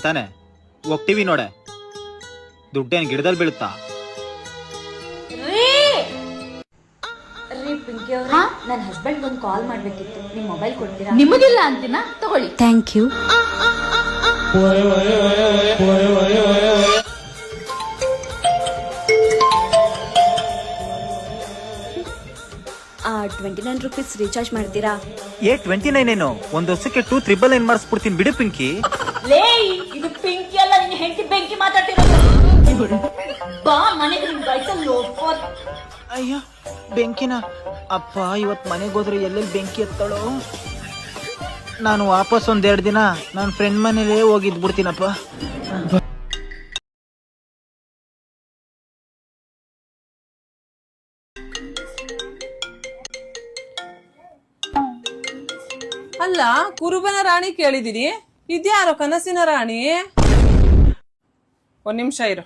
ತಾನೆ ಹೋಗ್ತೀವಿ ನೋಡೆ. ದುಡ್ಡೇನ್ ಗಿಡದಲ್ಲಿ ಬೀಳುತ್ತಾ? ನನ್ನ ಹಸ್ಬೆಂಡ್ ಒಂದು ಕಾಲ್ ಮಾಡ್ಬೇಕಿತ್ತು, ನಿಮ್ ಮೊಬೈಲ್ ಕೊಡ್ತೀರಾ? ನಿಮಗಿಲ್ಲ ಅಂತಿನ ತಗೊಳ್ಳಿ. Thank you. ₹29 ರೀಚಾರ್ಜ್ ಮಾಡ್ತೀರಾ? 29 ಏನು? ಒಂದ್ ವರ್ಷಕ್ಕೆ 2,999 ಮಾಡಿಸ್ಬಿಡ್ತೀನಿ ಬಿಡು ಪಿಂಕಿ. ಲೇ, ಇದು ಪಿಂಕಿ ಅಲ್ಲ, ನಿನ್ನ ಹೆಂಡತಿ ಬೆಂಕಿ ಮಾತಾಡ್ತಿರೋದು. ಬಾ ಮನೆಗೆ, ನಿನ್ ಬೈಸಲ್ ಲೋಫರ್. ಅಯ್ಯೋ ಬೆಂಕಿನ ಅಪ್ಪ, ಇವತ್ ಮನೆಗೆ ಹೋದ್ರೆ ಎಲ್ಲೆಲ್ಲಿ ಬೆಂಕಿ ಎತ್ತಳೋ. ನಾನು ವಾಪಸ್ 1-2 ದಿನ ನನ್ನ ಫ್ರೆಂಡ್ ಮನೇಲೇ ಹೋಗಿದ್ ಬಿಡ್ತೀನಪ್ಪ. ಅಲ್ಲ, ಕುರುಬನ ರಾಣಿ ಕೇಳಿದಿರಿ, ಇದ್ಯಾರೋ ಕನಸಿನ ರಾಣಿ? ಒಂದ್ ನಿಮಿಷ ಇರು.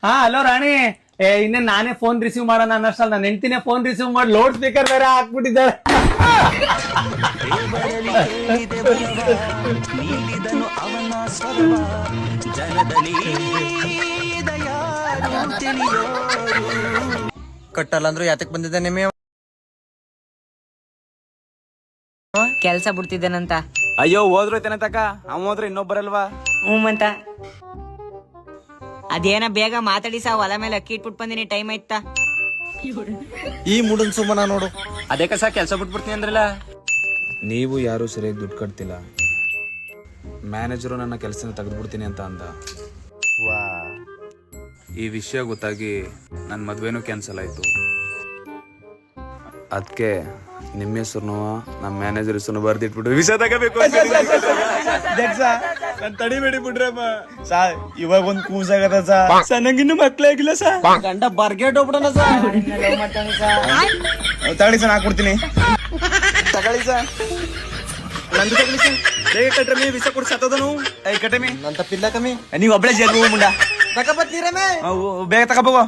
ಹಾ ಹಲೋ ರಾಣಿ. ಇನ್ನೇ ನಾನೇ ಫೋನ್ ರಿಸೀವ್ ಮಾಡೋಣ ಅನ್ನಷ್ಟಲ್ಲ ನನ್ನ ಹೆಂಡತಿನೇ ಫೋನ್ ರಿಸೀವ್ ಮಾಡಿ ಲೌಡ್ ಸ್ಪೀಕರ್ ಬೇರೆ ಹಾಕ್ಬಿಟ್ಟಿದ್ದಾರೆ. ಕಟ್ಟಲ್ಲ ಅಂದ್ರು ಯಾತಕ್ ಬಂದಿದ್ದೆ ನಿಮಗೆ? ಕೆಲ್ಸ ಬಿಡ್ತಿದ್ದೇನಂತ. ಅಯ್ಯೋ ಹೋದ್ರೋಯ್ತಾನೆ ತಕ, ಅವ ಹೋದ್ರೆ ಇನ್ನೊಬ್ಬರಲ್ವಾ? ಅಂತ ಅದೇನ ಬೇಗ ಮಾತಾಡಿ ಸಾ, ಹೊಲ ಮೇಲೆ ಅಕ್ಕಿ ಇಟ್ಬಿಟ್ಟು ಬಂದಿನಿ, ಟೈಮ್ ಆಯ್ತಾ? ಈ ಮುಡನ್ ಸುಮ್ಮನ ನೋಡು. ಅದೇ ಕಸ ಕೆಲ್ಸ ಬಿಟ್ಬಿಡ್ತೀನಿ ಅಂದ್ರಲ್ಲ. ನೀವು ಯಾರು ಸರಿಯಾಗಿ ದುಡ್ಡು ಕಟ್ತಿಲ್ಲ, ಮ್ಯಾನೇಜರು ನನ್ನ ಕೆಲಸನ ತೆಗೆದ್ಬಿಡ್ತೀನಿ ಅಂತ ಅಂದ. ಈ ವಿಷಯ ಗೊತ್ತಾಗಿ ನನ್ನ ಮದ್ವೆನೂ ಕ್ಯಾನ್ಸಲ್ ಆಯ್ತು. ಅದಕ್ಕೆ ನಿಮ್ಮ ಹೆಸರು ನಮ್ಮ ಮ್ಯಾನೇಜರ್ ಹೆಸರು ಬರ್ದಿಟ್ಬಿಟ್ಟು ವಿಷಯ ತಗೋಬೇಕು. ನಾನು ತಡಿಬೇಡಿ ಬಿಡ್ರಮ್ಮ ಸಾರ್, ಇವಾಗ ಒಂದ್ ಕೂಸಾಗದ ಸರ್, ನಂಗಿನ್ನು ಮಕ್ಳೇ ಆಗಿಲ್ಲ ಸರ್. ಗಂಡ ಬರ್ಗೇಟ್ ಹೋಗ್ಬಿಡೋಣ ಸರ್. ತಗೊಳ್ಳಿ ಸರ್, ಹಾಕ್ಬಿಡ್ತೀನಿ. ತಗೊಳ್ಳಿ ಸರ್, ನಂದು ತಗೊಳ್ಳಿ ಸರ್. ಬೇಗ ಕಟ್ರಮಿ, ವಿಷ ಕೊಡ್ ಸತ್ತೋದನು. ಐ ಕಟಮಿ ನನ್ನ ತಪ್ಪಿಲ್ಲ ಕಮ್ಮಿ, ನೀವು ಒಬ್ಳೆ ಜೇಲ್ ಮುಂಡ ತಗೋಬತ್ತೀರಮೇ. ಬೇಗ ತಗೋಬೋಗೋ.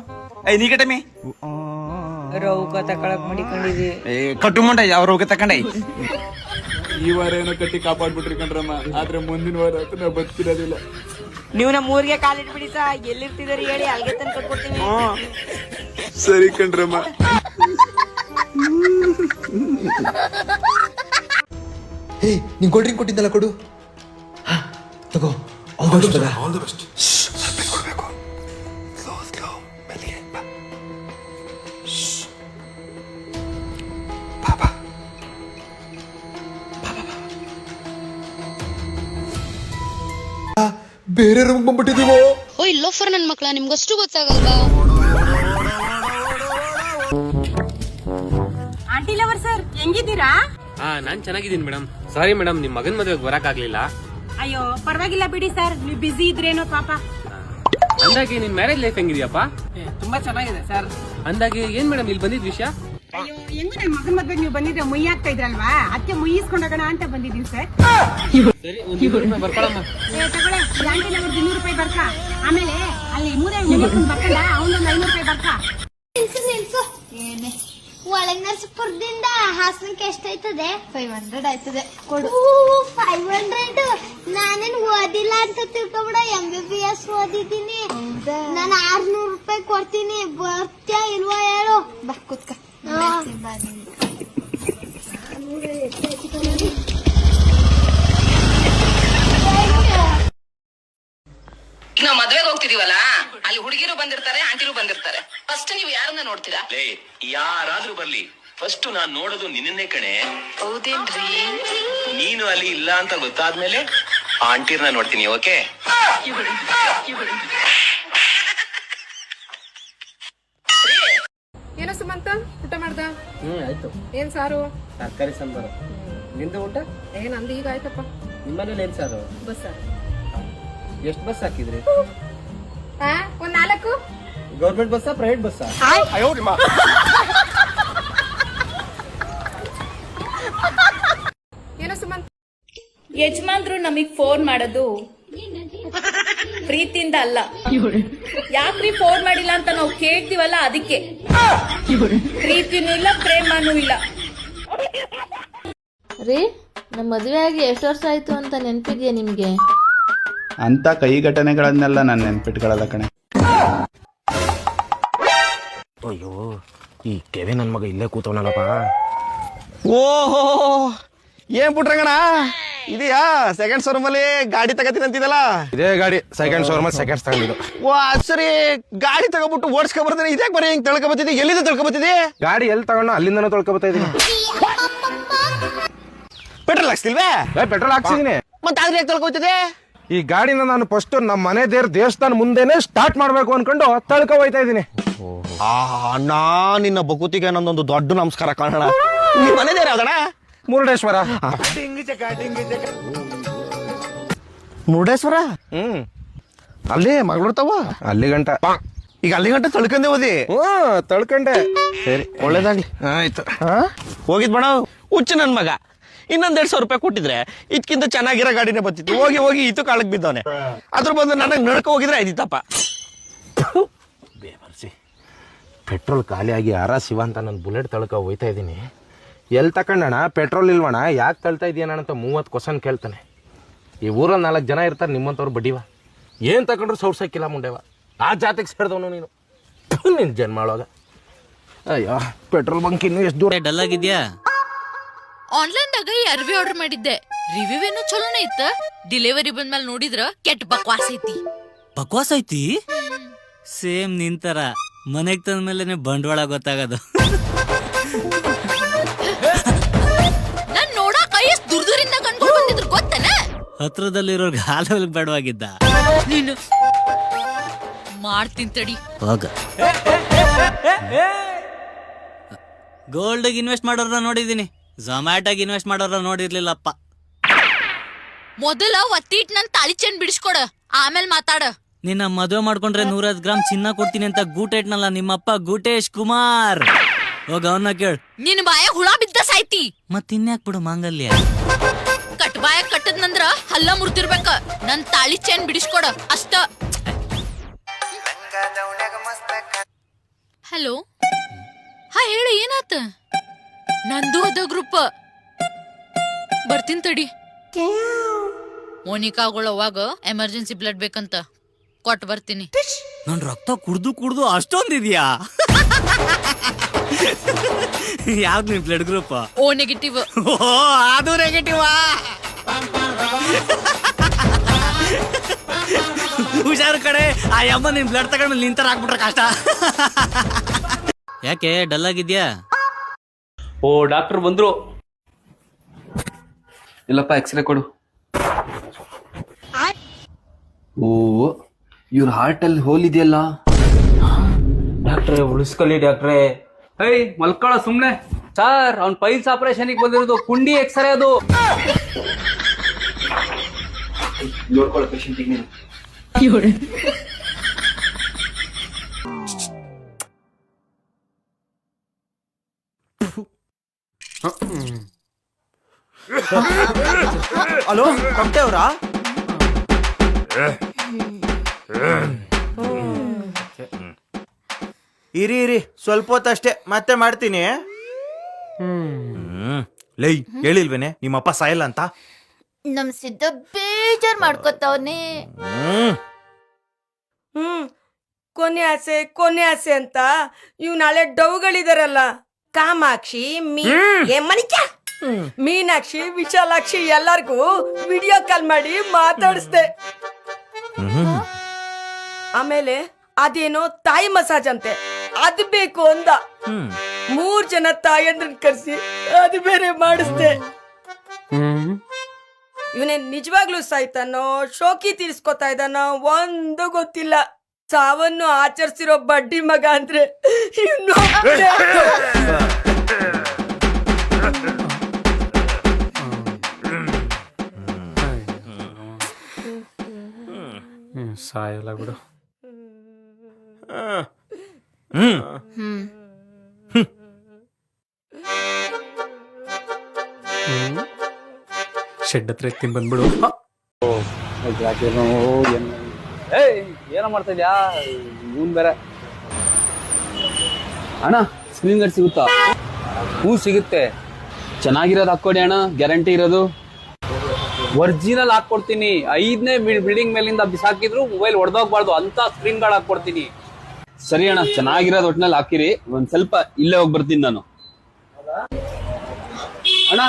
ಐ ನೀ ಕಟಮಿ ರೌಕ ತಕೊಳಕ್ ಮಾಡಿಕೊಂಡಿದ್ವಿ. ಕಟ್ಟು ಮುಂಡ ಯಾವ ರೋಗ ತಕೊಂಡೈ. ಈ ವಾರ ಏನೋ ಕಟ್ಟಿ ಕಾಪಾಡ್ಬಿಟ್ರಿ ಕಣ್ರಮ್ಮ, ಆದ್ರೆ ಮುಂದಿನ ವಾರ ನಾವು ಬದುಕಿರೋದಿಲ್ಲ. ನೀವು ನಮ್ಮ ಊರಿಗೆ ಕಾಲಿಟ್ಬಿಡಿ ಸಾ, ಎಲ್ಲಿರ್ತಿದಾರಿ ಹೇಳಿ, ಅಲ್ಗೆ ತಂದು ಕಟ್ಕೊಡ್ತೀನಿ. ಸರಿ ಕಣ್ರಮ್ಮ. ಹೇ, ನೀನ್ ಕೋಲ್ಡ್ ಡ್ರಿಂಕ್ ಕೊಟ್ಟಿದ್ದಲ್ಲ, ಕೊಡು. ತಗೋ. All the best. ಬೇರೆ ರೂಮ್ ಬಂದ್ಬಿಟ್ಟಿದೀವೋ. ಓ ಲೋಫರ್ ನನ್ ಮಕ್ಳ, ನಿಮ್ಗಷ್ಟು ಗೊತ್ತಾಗಲ್ವಾ? ಆಂಟಿ ಲವರ್ ಸರ್, ಹೆಂಗಿದ್ದೀರಾ? ನಾನ್ ಚೆನ್ನಾಗಿದ್ದೀನಿ ಮೇಡಮ್. ಸಾರಿ ಮೇಡಮ್, ನಿಮ್ ಮಗನ್ ಮದ್ವೆಗೆ ಬರಕ್ ಆಗ್ಲಿಲ್ಲ. ಅಯ್ಯೋ ಪರವಾಗಿಲ್ಲ ಬಿಡಿ ಸರ್, ನೀವು ಬಿಸಿ ಇದ್ರೇನೋ ಪಾಪ. ಅಂದಾಗೆ ನಿನ್ ಮ್ಯಾರೇಜ್ ಲೈಫ್ ಹೆಂಗಿದ್ಯಪ್ಪ? ತುಂಬಾ ಚೆನ್ನಾಗಿದೆ ಸರ್. ಅಂದಾಗೆ ಏನ್ ಮೇಡಮ್ ಇಲ್ಲಿ ಬಂದಿದ್ ವಿಷಯ? ಅಯ್ಯೋ ಹೆಂಗು ನನ್ನ ಮಗನ ಮದ್ವೆಗೆ ನೀವು ಬಂದಿದ್ರೆ ಮುಯ್ಯಿ ಆಗ್ತಾ ಇದ್ರಲ್ವಾ, ಅದಕ್ಕೆ ಮುಯ್ಯಿಸ್ಕೊಂಡೋಗೋಣ ಅಂತ ಬಂದಿದ್ದೀವಿ ಸರ್. ಸರಿ, ಒಂದ್ ₹200 ಬರ್ಕೊಳಮ್ಮ. ತಗೊಳ್ಳೆ, ಆಂಟಿ ಲವರ್ ₹200 ಬರ್ಕ. ಆಮೇಲೆ ಅಲ್ಲಿ ಮೂರೇ ಬರ್ಕಲ್ಲ, ಅವನೊಂದು ₹500 ಬರ್ಕ. ಒಳಗ್ ನರ್ಸಪುರದಿಂದ ಹಾಸನಕ್ಕೆ ಎಷ್ಟಾಯ್ತದೆ? 500 ಆಯ್ತದೆ, ಕೊಡು. 500? ನಾನೇನ್ ಓದಿಲ್ಲ ಅಂತ ತಿಳ್ಕೊಬಿಡ, MBBS ಓದಿದ್ದೀನಿ ನಾನು. ₹600 ಕೊಡ್ತೀನಿ, ಬರ್ತ್ಯಾ ಇಲ್ವಾ ಹೇಳು? ಬಾ ಕೂತ್ಕ. ನಾವು ಮದ್ವೆಗೆ ಹೋಗ್ತಿದೀವಲ್ಲ, ಅಲ್ಲಿ ಹುಡುಗಿರು ಬಂದಿರ್ತಾರೆ, ಆಂಟಿರು ಬಂದಿರ್ತಾರೆ. ಫಸ್ಟ್ ನೀವು ಯಾರನ್ನ ನೋಡ್ತೀರಾ? ಯಾರಾದ್ರೂ ಬರ್ಲಿ, ಫಸ್ಟ್ ನಾನ್ ನೋಡೋದು ನಿನ್ನೇ ಕಣೆ. ಹೌದೇನ್ರಿ? ನೀನು ಅಲ್ಲಿ ಇಲ್ಲ ಅಂತ ಗೊತ್ತಾದ್ಮೇಲೆ ಆಂಟಿರ್ನ ನೋಡ್ತೀನಿ. ಓಕೆ? ಏನೋ ಸುಮಂತ, ಊಟ ಮಾಡ್ದ? ಆಯ್ತು. ಏನ್ ಸಾರು? ತರಕಾರಿ ಸಾಂಬಾರು. ನಿಂದ ಊಟ? ನಂದು ಈಗ ಆಯ್ತಪ್ಪ. ನಿಮ್ಮನೇಲಿ ಏನ್ ಸಾರು? ಬಸ್ ಸಾರು. ಎಷ್ಟ್ ಬಸ್ ಹಾಕಿದ್ರಿ? ಒಂದ್ 4. ಗೌರ್ಮೆಂಟ್ ಬಸ್ಸಾ, ಪ್ರೈವೇಟ್ ಬಸ್ಸಾ? ಏನೋ ಸುಮಂತ, ಯಜಮಾನ್ರು ನಮಗ್ ಫೋನ್ ಮಾಡೋದು ಪ್ರೀತಿಯಿಂದ ಅಲ್ಲ. ಯಾಕ್ರಿ ಫೋನ್ ಮಾಡಿಲ್ಲ ಅಂತ ನಾವು ಕೇಳ್ತೀವಲ್ಲ, ಅದಕ್ಕೆ. ಪ್ರೀತಿನೂ ಇಲ್ಲ, ಪ್ರೇಮನೂ ಇಲ್ಲ. ರೀ ನಮ್ಮ ಮದುವೆ ಆಗಿ ಎಷ್ಟು ವರ್ಷ ಆಯ್ತು ಅಂತ ನೆನಪಿದ್ಯಾ ನಿಮ್ಗೆ? ಅಂತ ಕೈ ಘಟನೆಗಳನ್ನೆಲ್ಲ ನಾನು ನೆನ್ಪಿಟ್ಕೊಳ್ಳಲ್ಲ ಕಣೆ. ಅಯ್ಯೋ ಈ ಕೆವೆ ನನ್ ಮಗ ಇಲ್ಲೇ ಕೂತವನಲ್ಲಪ್ಪ. ಓಹೋ ಏನ್ ಪುಟ್ರಂಗಣ ಇದೆಯಾ ಸೆಕೆಂಡ್ ಶೋರೂಮ್ ಅಲ್ಲಿ ಗಾಡಿ ತಗತೀನಂತಿದಲ್ಲ? ಇದೇ ಗಾಡಿ ಸೆಕೆಂಡ್ ಶೋರೂಮ್ ಅಲ್ಲಿ ಸೆಕೆಂಡ್ಸ್ ತಗೊಂಡಿದ್ದು. ಓ ಸರಿ, ಗಾಡಿ ತಗೋಬಿಟ್ಟು ಓಡಿಸ್ಕೊ ಬರ್ತೀನಿ. ಇದ್ಯಾಕೆ ಬರೀ ಹಿಂಗ್ ತೊಳ್ಕೊ ಬತ್ತಿದ್ದೆ? ಎಲ್ಲಿಂದ ತೊಳ್ಕೊ ಬತ್ತಿದ್ದೆ? ಗಾಡಿ ಎಲ್ಲಿ ತಗೊಂಡು ಅಲ್ಲಿಂದನೂ ತೊಳ್ಕೊ ಬರ್ತಾ ಇದೀನಿ. ಪೆಟ್ರೋಲ್ ಹಾಕ್ಸ್ತಿಲ್ವೇ? ಪೆಟ್ರೋಲ್ ಹಾಕ್ಸಿದೀನಿ. ಮತ್ತೆ ಆದ್ರೆ ಯಾಕೆ ತೊಳ್ಕೊತಿದೆ? ಈ ಗಾಡಿನ ನಾನು ಫಸ್ಟ್ ನಮ್ಮ ಮನೆ ದೇವಸ್ಥಾನ ಮುಂದೆನೆ ಸ್ಟಾರ್ಟ್ ಮಾಡ್ಬೇಕು ಅನ್ಕೊಂಡು ತಳ್ಕೊ ಹೋಯ್ತಾ ಇದೀನಿ. ಅಣ್ಣ ನಿನ್ನ ಬಕುತಿಗೆ ನಂದೊಂದು ದೊಡ್ಡ ನಮಸ್ಕಾರ ಕಾಣೋಣ. ನಿಮ್ಮ ಮನೆ ದೇವ್ರ ಯಾವ್ದಣ್ಣ? ಮುರುಡೇಶ್ವರ. ಮುರುಡೇಶ್ವರ? ಅಲ್ಲಿ ಮಗಳರ್ತಾವ ಅಲ್ಲಿ ಗಂಟ. ಈಗ ಅಲ್ಲಿ ಗಂಟ ತಳ್ಕೊಂಡೆ ಹೋದಿ? ತಳ್ಕೊಂಡೆ. ಸರಿ ಒಳ್ಳೇದಾಗ್ಲಿ. ಆಯ್ತು. ಹೋಗಿದ್ ಬಣ ಹುಚ್ಚು ನನ್ ಮಗ. ಇನ್ನೊಂದ್ 1,200 ರೂಪಾಯಿ ಕೊಟ್ಟಿದ್ರೆ ಇದಕ್ಕಿಂತ ಚೆನ್ನಾಗಿರೋ ಗಾಡಿನೇ ಬರ್ತಿತ್ತು. ಹೋಗಿ ಹೋಗಿ ಇದು ಕಾಳಕ್ ಬಿದ್ದವನೆ. ಅದ್ರ ಬಂದು ನನಗೆ ನಡ್ಕೊ ಹೋಗಿದ್ರೆ ಆಯ್ತಿತ್ತಪ್ಪ. ಬೇಮರ್ಸಿ ಪೆಟ್ರೋಲ್ ಖಾಲಿ ಆಗಿ ಶಿವ ಅಂತ ನಾನು ಬುಲೆಟ್ ತಳ್ಕೊ ಹೋಯ್ತಾ ಇದ್ದೀನಿ. ಎಲ್ಲಿ ತಕೊಂಡಣ ಪೆಟ್ರೋಲ್ ಇಲ್ವಣ, ಯಾಕೆ ತಳ್ತಾ ಇದೀಯಣ್ಣ ಅಂತ 30 ಕ್ವಶನ್ ಕೇಳ್ತಾನೆ. ಈ ಊರಲ್ಲಿ 4 ಜನ ಇರ್ತಾರೆ ನಿಮ್ಮಂತವ್ರು ಬಡ್ಡಿವ. ಏನ್ ತಕೊಂಡ್ರು ಸೌಡ್ ಸಾಕಿಲ್ಲ ಮುಂಡೆವ. ಆ ಜಾತಿಗೆ ಸೇರಿದವನು ನೀನು. ನಿನ್ ಜನ್ಮ ಒಳಗ. ಅಯ್ಯೋ ಪೆಟ್ರೋಲ್ ಬಂಕ್ ಇನ್ನು ಎಷ್ಟು ದೂರ. ಡಲ್ ಆಗಿದ್ಯಾ? ಆನ್ಲೈನ್ದಾಗ ಈ ಅರ್ವಿ ಆರ್ಡರ್ ಮಾಡಿದ್ದೆ. ರಿವ್ಯೂ ಏನೋ ಚಲೋನೇ ಇತ್ತ. ಡೆಲಿವರಿ ಬಂದ್ಮೇಲೆ ನೋಡಿದ್ರ ಕೆಟ್ಟ ಬಕ್ವಾಸ್ ಐತಿ. ಬಕ್ವಾಸ್ ಐತಿ? ಸೇಮ್ ನಿಂತರ ಮನೆಗ್ ತಂದ್ಮೇಲೆ ಬಂಡವಾಳ ಗೊತ್ತಾಗದು. ನಾನ್ ನೋಡಾಕ ಎಷ್ಟು ದುರ್ದುರಿಂದ ಕಣ್ಕೊಂಡ್ ಬಂದಿದ್ರು ಗೊತ್ತನ? ಹತ್ರದಲ್ಲಿರೋರ್ಗೆ ಹಾಲು ಬೇಡವಾಗಿದ್ದ. ನೀನು ಮಾಡ್ತೀನಿ ತಡಿ. ಹೋಗ. ಗೋಲ್ಡ್ ಇನ್ವೆಸ್ಟ್ ಮಾಡೋರ್ನ ನೋಡಿದೀನಿ, ಝೊಮ್ಯಾಟೋಗ್ ಇನ್ವೆಸ್ಟ್ ಮಾಡೋರ್ನ ನೋಡಿರ್ಲಿಲ್ಲಪ್ಪ. ಮೊದಲ ಒತ್ತಿಟ್ ನನ್ ತಾಳಿ ಚೆಂಡ್ ಬಿಡಿಸ್ಕೊಡ, ಆಮೇಲೆ ಮಾತಾಡ. ನಿನ್ನ ಮದುವೆ ಮಾಡ್ಕೊಂಡ್ರೆ 150 ಗ್ರಾಮ್ ಚಿನ್ನ ಕೊಡ್ತೀನಿ ಅಂತ ಗೂಟೆ ಇಟ್ನಲ್ಲ ನಿಮ್ಮಪ್ಪ ಗೂಟೇಶ್ ಕುಮಾರ್. ಹೋಗ ಅವನ್ನ ಕೇಳ. ನಿನ್ ಬಾಯ ಹುಳ ಬಿದ್ದ ಸಾಯ್ತಿ. ಮತ್ತಿನ್ಯಾಕ್ ಬಿಡು ಮಾಂಗಲ್ಯ. ಕಟ್ ಬಾಯ ಕಟ್ಟದ್ನಂದ್ರ ಹಲ್ಲ ಮುರ್ತಿರ್ಬೇಕ. ನನ್ ತಾಳಿ ಚೈನ್ ಬಿಡಿಸ್ಕೊಡ ಅಷ್ಟ. ಹಲೋ, ಹಾ ಹೇಳು, ಏನಾತ? ನಂದು ಅದ ಗ್ರೂಪ್. ಬರ್ತೀನಿ ತಡಿ. ಮೋನಿಕಾಗಳು ಅವಾಗ ಎಮರ್ಜೆನ್ಸಿ ಬ್ಲಡ್ ಬೇಕಂತ ಕೊಟ್ಟು ಬರ್ತೀನಿ. ನನ್ ರಕ್ತ ಕುಡ್ದು ಅಷ್ಟೊಂದಿದ್ಯಾ? ಯಾವ್ದು ನಿನ್ ಬ್ಲಡ್ ಗ್ರೂಪ್? O negative. ಓ ಅದು ನೆಗೆಟಿವಾ? ಹುಷಾರು ಕಡೆ. ಆ ಅಮ್ಮ ನಿನ್ ಬ್ಲಡ್ ತಗೊಂಡ್ಮೇಲೆ ನಿಂತರ ಹಾಕ್ಬಿಟ್ರೆ ಕಷ್ಟ. ಯಾಕೆ ಡಲ್ ಆಗಿದ್ಯಾ? ಓ ಡಾಕ್ಟರ್ ಬಂದ್ರು. ಇಲ್ಲಪ್ಪ ಎಕ್ಸ್ರೇ ಕೊಡು. ಓ ಇವ್ರ ಹಾರ್ಟ್ ಅಲ್ಲಿ ಹೋಲ್ ಇದೆಯಲ್ಲ. ಡಾಕ್ಟ್ರೆ ಉಳಿಸ್ಕೊಳ್ಳಿ ಡಾಕ್ಟ್ರೆ. ಏಯ್ ಮಲ್ಕೊಳ ಸುಮ್ನೆ. ಸರ್ ಅವ್ನ್ ಪೈಲ್ಸ್ ಆಪರೇಷನ್ ಬಂದಿರೋದು, ಕುಂಡಿ ಎಕ್ಸ್ರೇ ಅದು. ನೋಡ್ಕೊಳ್ಳೋ ಪೇಷಂಟ್ ನೀನು. ಹಲೋ ಕಮಟೆ ಅವ್ರಾ? ಇರಿ ಸ್ವಲ್ಪ ಹೊತ್ತಷ್ಟೇ, ಮತ್ತೆ ಮಾಡ್ತೀನಿ. ಲೈ ಹೇಳಿಲ್ವೇನೆ ನಿಮ್ಮಪ್ಪ ಸಾಯಲ್ಲ ಅಂತ? ನಮ್ ಸಿದ್ಧ ಬೇಜಾರ್ ಮಾಡ್ಕೊತಾವ್ನೆ. ಕೊನೆ ಆಸೆ ಅಂತ ಇವ್ ನಾಳೆ ಡವ್ಗಳಿದಾರಲ್ಲ, ಕಾಮಾಕ್ಷಿ ಮೀನಾಕ್ಷಿ ವಿಶಾಲಾಕ್ಷಿ ಎಲ್ಲಾರ್ಗೂ ವಿಡಿಯೋ ಕಾಲ್ ಮಾಡಿ ಮಾತಾಡಿಸ್ದೆ. ಆಮೇಲೆ ಅದೇನೋ ತಾಯಿ ಮಸಾಜ್ ಅಂತೆ, ಅದು ಬೇಕು ಅಂದ. 3 ಜನ ತಾಯಂದ್ರನ್ ಕರ್ಸಿ ಅದು ಬೇರೆ ಮಾಡಿಸ್ದೆ. ಇವನೇ ನಿಜವಾಗ್ಲೂ ಸಾಯ್ತಾನೋ ಶೋಕಿ ತೀರಿಸ್ಕೊತಾ ಇದ್ದಾನೋ ಒಂದು ಗೊತ್ತಿಲ್ಲ. ಸಾವನ್ನು ಆಚರಿಸಿರೋ ಬಡ್ಡಿ ಮಗ ಅಂದ್ರೆ ಸಾಯಲ್ಲ ಬಿಡು. ಶೆಡ್ ಹತ್ರ ಎತ್ತೀನಿ ಬಂದ್ಬಿಡು. ಏನೋ ಮಾಡ್ತಾ ಇದ್ಯಾ? ಇವನ್ ಬೇರೆ. ಅಣ್ಣ ಸ್ಕ್ರೀನ್ ಗಾರ್ಡ್ ಸಿಗುತ್ತಾ? ಹೂ ಸಿಗುತ್ತೆ. ಚೆನ್ನಾಗಿರೋದು ಹಾಕೊಡಿ ಅಣ್ಣ, ಗ್ಯಾರಂಟಿ ಇರೋದು. ಒರಿಜಿನಲ್ ಹಾಕೊಡ್ತೀನಿ. 5ನೇ ಬಿಲ್ಡಿಂಗ್ ಮೇಲಿಂದ ಬಿಸಾಕಿದ್ರು ಮೊಬೈಲ್ ಹೊಡೆದೋಗ್ಬಾರ್ದು ಅಂತ ಸ್ಕ್ರೀನ್ ಗಾರ್ಡ್ ಹಾಕೊಡ್ತೀನಿ. ಸರಿ ಅಣ್ಣ, ಚೆನ್ನಾಗಿರೋದು ಒಟ್ನಲ್ಲಿ ಹಾಕಿರಿ. ಒಂದ್ ಸ್ವಲ್ಪ ಇಲ್ಲೇ ಹೋಗಿ ಬರ್ತೀನಿ ನಾನು. ಅಣ್ಣ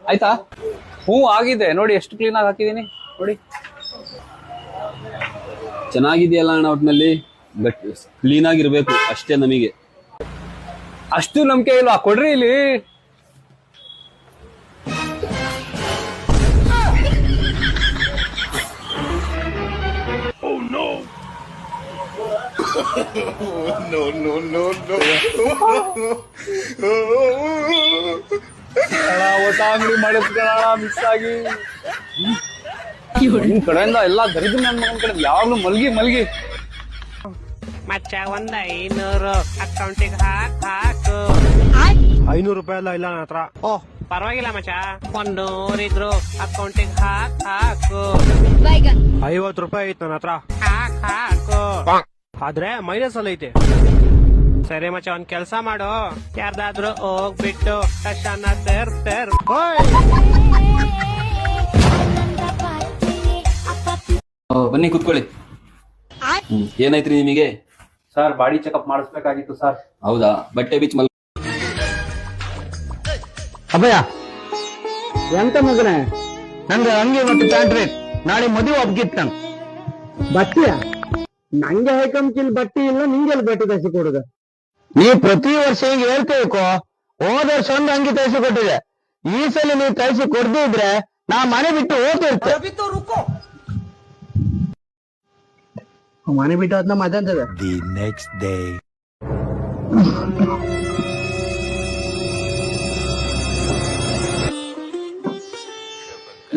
ಆಯ್ತಾ? ಹ್ಞೂ ಆಗಿದೆ ನೋಡಿ, ಎಷ್ಟು ಕ್ಲೀನ್ ಆಗಿ ಹಾಕಿದೀನಿ ನೋಡಿ. ಚೆನ್ನಾಗಿದೆಯಲ್ಲ ಅಣ್ಣ, ಒಟ್ನಲ್ಲಿ ಬಟ್ ಕ್ಲೀನ್ ಆಗಿರ್ಬೇಕು ಅಷ್ಟೇ. ನಮಗೆ ಅಷ್ಟು ನಂಬಿಕೆ ಇಲ್ವಾ? ಕೊಡ್ರಿ ಇಲ್ಲಿ. ಹೊಸ ಅಂಗಡಿ ಮಾಡಿಸ್ಕೊಳ್ಳೋಣ ಮಿಸ್ ಆಗಿ. ನಿಮ್ ಕಡೆಯಿಂದ ಎಲ್ಲಾ ದರಿದ್ರ ನನ್ನ ಮಗನ ಕಡೆ ಯಾವಾಗ್ಲೂ ಮಲ್ಗಿ ಮಚ್ಚ 500 ಅಕೌಂಟಿಗೆ ಹಾಕು. 500 ರೂಪಾಯಿ ಎಲ್ಲ ಇಲ್ಲ ನನ್ನ ಹತ್ರ. ಪರವಾಗಿಲ್ಲ ಮಚ್ಚ, 100 ಇದ್ರು ಅಕೌಂಟಿಗೆ ಹಾಕು. 50 ರೂಪಾಯಿ ಐತೆ ನನ್ನ ಹತ್ರ. ಹಾಕು. ಆದ್ರೆ ಮೈನಸ್ ಅಲ್ಲಿ ಐತೆ. ಸರಿ ಮಚ್ಚ, ಒಂದ್ ಕೆಲ್ಸ ಮಾಡು, ಯಾರ್ದಾದ್ರೂ ಹೋಗ್ಬಿಟ್ಟು ಕಷ್ಟನ ತೆರ್. ಬನ್ನಿ ಕುತ್ಕೊಳ್ಳಿ. ಏನಾಯ್ತ್ರಿ ನಿಮಗೆ? ಸರ್ ಬಾಡಿ ಚೆಕಪ್ ಮಾಡಿಸ್ಬೇಕಾಗಿತ್ತು ಸರ್. ಹೌದಾ? ಬಟ್ಟೆ ಬಿಚ್ಚ ಅಬ್ಬಯ್ಯ ಎಂತ ಮಗನೇ, ನಂಗೆ ಹಂಗೆ ಇವತ್ತು ಪ್ಯಾಂಟ್ ರೇಟ್, ನಾಳೆ ಮದುವೆ ಒಬ್ಗಿತ್ತ ಬಟ್ಟೆಯ ನಂಗೆ ಹೈಕಂಕಿಲ್ ಬಟ್ಟೆ ಇಲ್ಲ, ನಿಂಗೆಲ್ಲಿ ಬಟ್ಟೆ ತರಿಸಿ ಕೊಡುದು? ನೀ ಪ್ರತಿ ವರ್ಷ ಹಿಂಗೆ ಹೇಳ್ತೇಕೋ. ಹೋದ ವರ್ಷ ಒಂದು ಅಂಗಿ ತರಿಸಿ ಕೊಟ್ಟಿದೆ, ಈ ಸಲ ನೀವು ತರಿಸಿ ಕೊಡದೇ ಇದ್ರೆ ನಾ ಮನೆ ಬಿಟ್ಟು ಹೋಗ್ತಿರ್ತೆ. ಮನೆ ಬಿಟ್ಟು ಅದನ್ನ ಮಾತಾಡ್ತದೆ. The next day.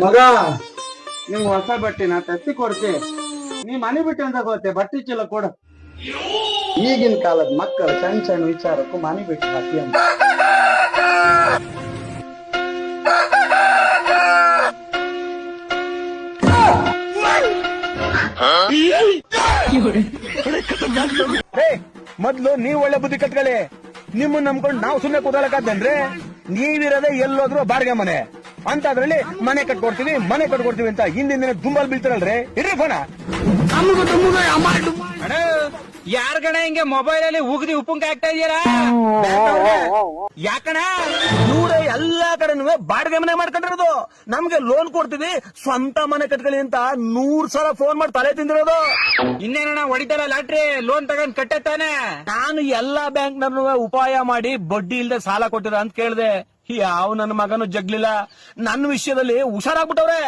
ಮಗ, ನಿಂಗ್ ಹೊಸ ಬಟ್ಟೆ ನಾ ತತ್ತಿ ಕೊಡ್ತೆ, ನೀ ಮನೆ ಬಿಟ್ಟು ಅಂತ ಹೋಗ್ತೆ, ಬಟ್ಟೆ ಚೀಲ ಕೊಡ. ಈಗಿನ ಕಾಲದ ಮಕ್ಕಳು ಸಣ್ಣ ಸಣ್ಣ ವಿಚಾರಕ್ಕೂ ಮನೆ ಬಿಟ್ಟು ಹಾಕಿ ಅಂತ. ಮೊದ್ಲು ನೀವ್ ಒಳ್ಳೆ ಬುದ್ಧಿ ಕಟ್ಕೊಳ್ಳಿ. ನಿಮ್ಮನ್ನ ನಂಬ್ಕೊಂಡು ನಾವು ಸುಮ್ಮನೆ ಕೂದಲಕ್ಕಾದ್ರೆ ನೀವಿರೋದೇ ಎಲ್ಲೋದ್ರು ಬಾಡಿಗೆ ಮನೆ ಅಂತದ್ರಲ್ಲಿ ಮನೆ ಕಟ್ಕೊಡ್ತೀವಿ ಅಂತ ಹಿಂದಿನ ದಿನ ದುಂಬಲ್ ಬೀಳ್ತಾರಲ್ರಿ. ಇಡ್ರಿ ಫೋನ. ಯಾರ್ ಗಣ ಹಿಂಗೆ ಮೊಬೈಲ್ ಅಲ್ಲಿ ಉಗ್ದಿ ಉಪ್ಪುಂಕಾಯಿ ಆಗ್ತಾ ಇದೀರಾ? ಯಾಕಣ ಇವ್ರೆ ಎಲ್ಲಾ ಕಡೆನೂ ಬಾಡಿಗೆ ಮನೆ ಮಾಡ್ಕೊಂಡಿರೋದು. ನಮ್ಗೆ ಲೋನ್ ಕೊಡ್ತೀವಿ, ಸ್ವಂತ ಮನೆ ಕಟ್ಕೊಳ್ಳಿ ಅಂತ 100 ಸಲ ಫೋನ್ ಮಾಡಿ ತಲೆ ತಿಂದಿರೋದು. ಇನ್ನೇನಣ್ಣ ಹೊಡಿತಾರ ಲಾಟ್ರಿ, ಲೋನ್ ತಗೊಂಡ್ ಕಟ್ಟತಾನೆ. ನಾನು ಎಲ್ಲಾ ಬ್ಯಾಂಕ್ ನನ್ನು ಉಪಾಯ ಮಾಡಿ ಬಡ್ಡಿ ಇಲ್ದೆ ಸಾಲ ಕೊಟ್ಟಿರ ಅಂತ ಕೇಳ್ದೆ. ಯಾವ ನನ್ನ ಮಗನು ಜಗ್ಲಿಲ್ಲ. ನನ್ನ ವಿಷಯದಲ್ಲಿ ಹುಷಾರಾಗ್ಬಿಟ್ಟವ್ರೆ.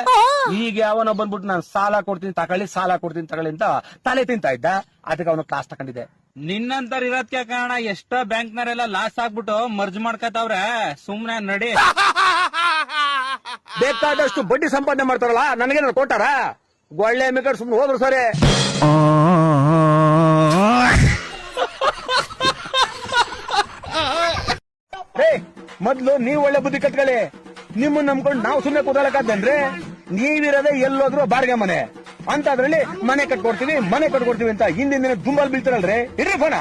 ಈಗ ಯಾವನ ಬಂದ್ಬಿಟ್ಟು ನಾನು ಸಾಲ ಕೊಡ್ತೀನಿ ತಗೊಳ್ಳಿ ಅಂತ ತಲೆ ತಿಂತ ಇದ್ದ. ಅದಕ್ಕೆ ಅವನು ಕ್ಲಾಸ್ ತಗೊಂಡಿದೆ. ನಿನ್ನಂತರ ಇರೋದ್ಕೆ ಕಾರಣ ಎಷ್ಟೋ ಬ್ಯಾಂಕ್ನವರೆಲ್ಲ ಲಾಸ್ ಆಗ್ಬಿಟ್ಟು ಮರ್ಜ್ ಮಾಡ್ಕತಾವ್ರೆ. ಸುಮ್ನೆ ನಡಿ. ಬೇಕಾದಷ್ಟು ಬಡ್ಡಿ ಸಂಪಾದನೆ ಮಾಡ್ತಾರಲ್ಲ, ನನಗೇನಾದ್ರು ಕೊಟ್ಟಾರ? ಒಳ್ಳೆ ಮಿಗಡ್ ಸುಮ್ನೆ ಹೋದ್ರು ಸರಿ. ಮೊದ್ಲು ನೀವ್ ಒಳ್ಳೆ ಬುದ್ಧಿ ಕಟ್ಕೊಳ್ಳಿ. ನಿಮ್ಮನ್ನ ನಂಬ್ಕೊಂಡು ನಾವು ಸುಮ್ಮನೆ ಕೂದಲಕ್ಕಾದ್ರೆ ನೀವಿರೋದೇ ಎಲ್ಲೋದ್ರು ಬಾಡಿಗೆ ಮನೆ ಅಂತದ್ರಲ್ಲಿ ಮನೆ ಕಟ್ಕೊಡ್ತೀವಿ ಅಂತ ಹಿಂದಿನ ದಿನ ದುಂಬಲ್ ಬೀಳ್ತಾರಲ್ರಿ. ಇಡ್ರಿ ಫೋನ.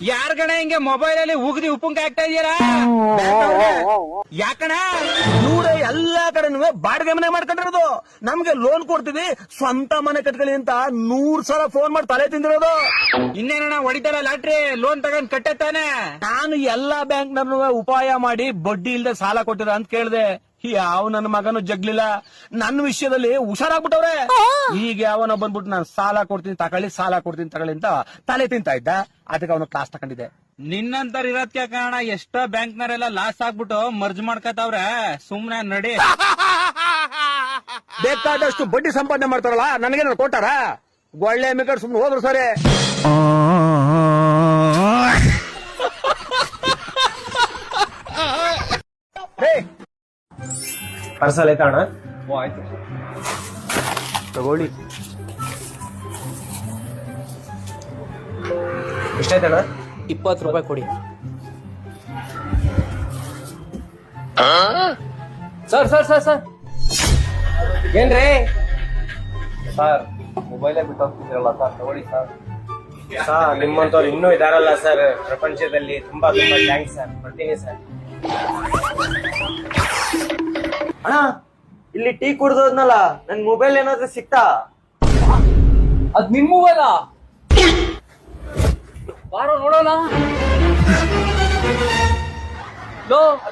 ಯಾರ್ ಗಣ ಹಿಂಗೆ ಮೊಬೈಲ್ ಅಲ್ಲಿ ಉಗ್ದಿ ಉಪ್ಪುಂಕಾಯಿ ಆಗ್ತಾ ಇದೀರಾ? ಯಾಕಣ ಇವ್ರೆ ಎಲ್ಲಾ ಕಡೆನೂ ಬಾಡಿಗೆ ಮನೆ ಮಾಡ್ಕೊಂಡಿರೋದು. ನಮ್ಗೆ ಲೋನ್ ಕೊಡ್ತೀವಿ, ಸ್ವಂತ ಮನೆ ಕಟ್ಕೊಳ್ಳಿ ಅಂತ 100 ಸಲ ಫೋನ್ ಮಾಡಿ ತಲೆ ತಿಂದಿರೋದು. ಇನ್ನೇನಣ್ಣ ಹೊಡಿತಾರ ಲಾಟ್ರಿ, ಲೋನ್ ತಗೊಂಡ್ ಕಟ್ಟತಾನೆ. ನಾನು ಎಲ್ಲಾ ಬ್ಯಾಂಕ್ ನನ್ನು ಉಪಾಯ ಮಾಡಿ ಬಡ್ಡಿ ಇಲ್ದೆ ಸಾಲ ಕೊಟ್ಟಿರ ಅಂತ ಕೇಳ್ದೆ. ಯಾವ ನನ್ನ ಮಗನು ಜಗ್ಲಿಲ್ಲ. ನನ್ನ ವಿಷಯದಲ್ಲಿ ಹುಷಾರಾಗ್ಬಿಟ್ಟವ್ರೆ. ಈಗ ಯಾವನ ಬಂದ್ಬಿಟ್ಟು ನಾನು ಸಾಲ ಕೊಡ್ತೀನಿ ತಗೊಳ್ಳಿ ಅಂತ ತಲೆ ತಿಂತ ಇದ್ದ. ಅದಕ್ಕೆ ಅವನು ಕ್ಲಾಸ್ ತಗೊಂಡಿದೆ. ನಿನ್ನಂತರ ಇರೋದ್ಕೆ ಕಾರಣ ಎಷ್ಟೋ ಬ್ಯಾಂಕ್ನವರೆಲ್ಲ ಲಾಸ್ ಆಗ್ಬಿಟ್ಟು ಮರ್ಜ್ ಮಾಡ್ಕತಾವ್ರೆ. ಸುಮ್ನೆ ನಡಿ. ಬೇಕಾದಷ್ಟು ಬಡ್ಡಿ ಸಂಪಾದನೆ ಮಾಡ್ತಾರಲ್ಲ, ನನಗೇನಾದ್ರು ಕೊಟ್ಟಾರ? ಒಳ್ಳೆ ಮಿಗಡ್ ಸುಮ್ನೆ ಹೋದ್ರು ಸರಿ. ಪಾರ್ಸಲ್ ಆಯ್ತಾ ಅಣ್ಣ? ಆಯ್ತು ತಗೊಳ್ಳಿ. ಎಷ್ಟಾಯ್ತಣ್ಣ? 20 ರೂಪಾಯಿ ಕೊಡಿ. ಸರ್ ಏನ್ರಿ ಸರ್, ಮೊಬೈಲೇ ಬಿಟ್ಟು ಹೋಗ್ತಿದ್ದೀರಲ್ಲ ಸರ್, ತಗೊಳ್ಳಿ ಸರ್. ನಿಮ್ಮಂತವ್ರು ಇನ್ನೂ ಇದಾರಲ್ಲ ಸರ್ ಪ್ರಪಂಚದಲ್ಲಿ. ತುಂಬಾ ಥ್ಯಾಂಕ್ಸ್ ಸರ್. ಬರ್ತೀನಿ ಸರ್. ಅಣ್ಣ ಇಲ್ಲಿ ಟೀ ಕುಡ್ದೋದ್ನಲ್ಲ ನನ್ ಮೊಬೈಲ್ ಏನಾದ್ರೂ ಸಿಕ್ತಾ? ಅದ್ ನಿಮ್ ಮೊಬೈಲ? ಬಾರೋ ನೋಡೋಣ. ಲೋ